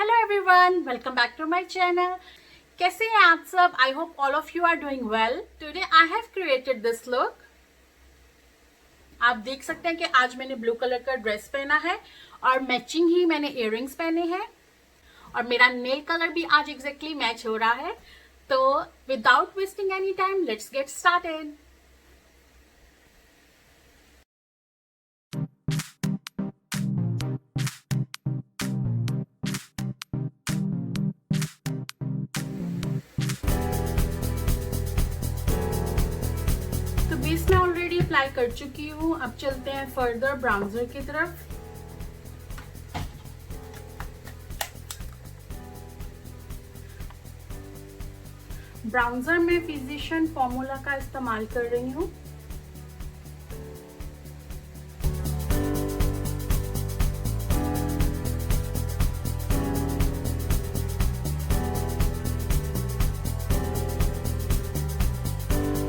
Hello everyone, welcome back to my channel. कैसे हैं आप सब? I hope all of you are doing well. Today I have created this look. आप देख सकते हैं कि आज मैंने ब्लू कलर का ड्रेस पहना है और मैचिंग ही मैंने इयररिंग्स पहने हैं और मेरा नेल कलर भी आज एग्जैक्टली मैच हो रहा है। तो without wasting any time, let's get started. तो बेस मैं ऑलरेडी अप्लाई कर चुकी हूँ। अब चलते हैं फर्दर ब्राउजर की तरफ। ब्राउजर में फिजिशियन फॉर्मूला का इस्तेमाल कर रही हूँ।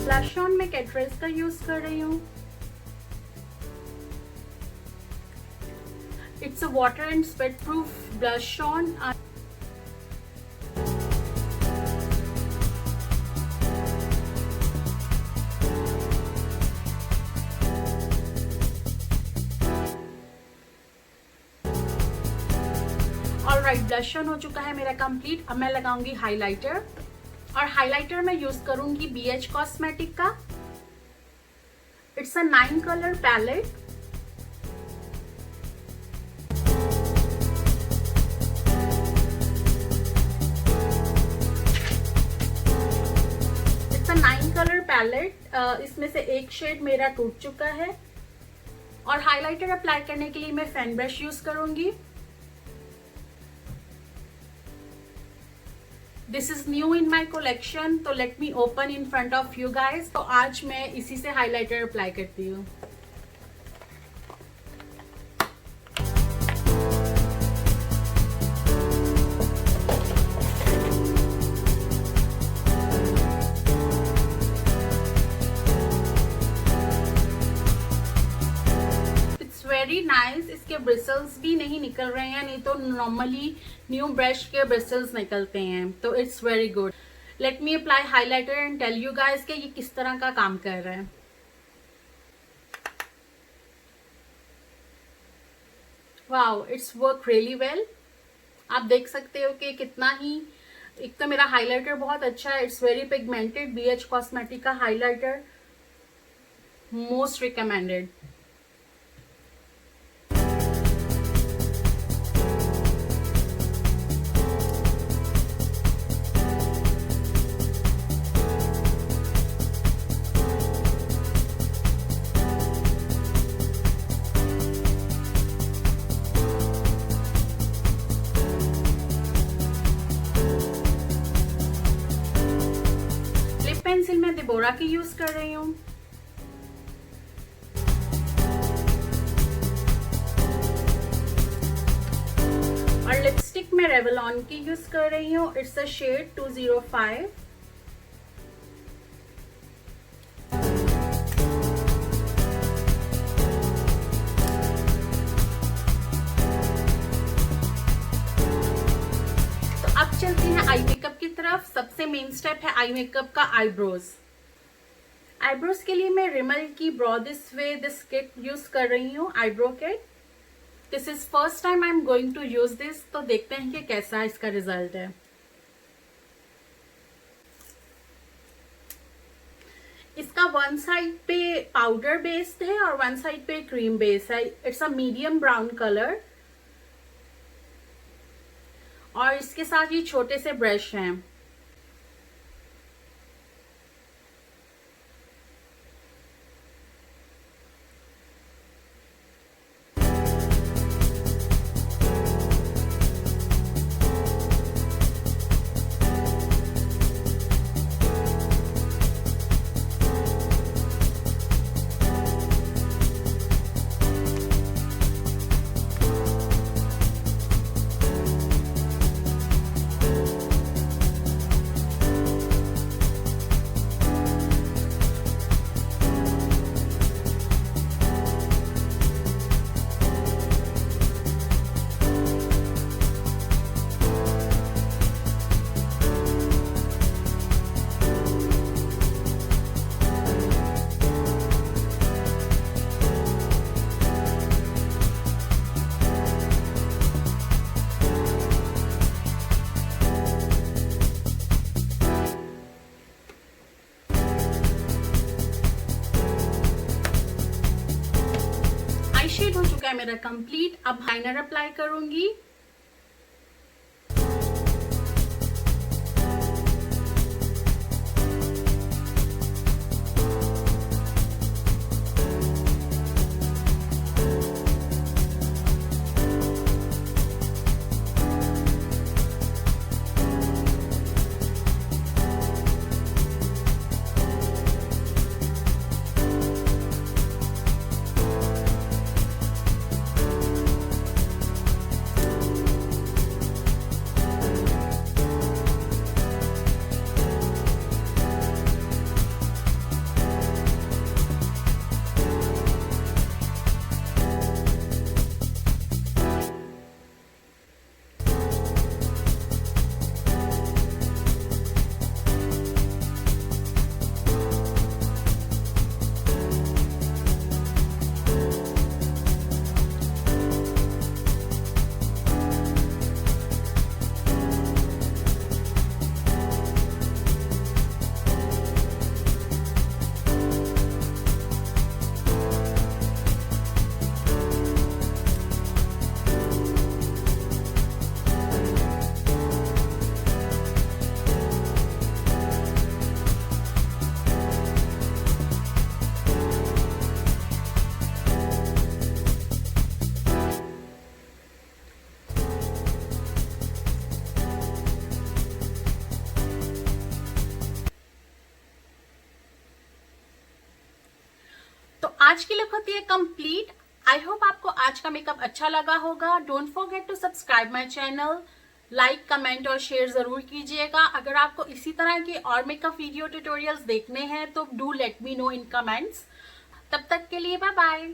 ब्लश ऑन में कैटरेज का यूज कर रही हूँ। It's a water and sweat proof blush on. Alright, blush on हो चुका है मेरा कंप्लीट। अब मैं लगाऊंगी हाइलाइटर और हाइलाइटर मैं यूज करूंगी BH कॉस्मेटिक का। It's a 9 colour palette. It's a 9 colour palette. इसमें से एक शेड मेरा टूट चुका है और हाइलाइटर अप्लाई करने के लिए मैं फैन ब्रश यूज करूंगी। This is new in my collection, तो let me open in front of you guys. तो आज मैं इसी से हाइलाइटर अप्लाई करती हूँ। Very nice. इसके ब्रिसल्स भी नहीं निकल रहे हैं, नहीं तो नॉर्मली न्यू ब्रश के ब्रिसल्स निकलते हैं। तो it's very good. Let me apply highlighter and tell you guys कि ये किस तरह का काम कर रहा है। Wow, it's work really well. आप देख सकते हो कि कितना ही, एक तो मेरा हाइलाइटर बहुत अच्छा है। It's very pigmented. BH cosmetic का हाइलाइटर मोस्ट रिकमेंडेड। पेंसिल मैं देबोरा की यूज कर रही हूँ। और लिपस्टिक में रेवलॉन की यूज कर रही हूँ। It's a shade 205। अब चलते हैं आई मेकअप की तरफ। सबसे मेन स्टेप है आई मेकअप का आईब्रोज। आईब्रोज के लिए मैं रिमल की brow this way this kit use कर रही हूँ, eyebrow kit. This is first time I am going to use this, तो देखते हैं कि कैसा इसका रिजल्ट है। इसका वन साइड पे पाउडर बेस्ड है और वन साइड पे क्रीम बेस है। It's a medium brown colour और इसके साथ ये छोटे से ब्रश हैं। है मेरा कंप्लीट। अब लाइनर अप्लाई करूंगी। तो आज की लुक होती है कंप्लीट। आई होप आपको आज का मेकअप अच्छा लगा होगा। Don't forget to subscribe my channel, like comment और शेयर जरूर कीजिएगा। अगर आपको इसी तरह के और मेकअप वीडियो ट्यूटोरियल्स देखने हैं तो do let me know in comments. तब तक के लिए बाय बाय।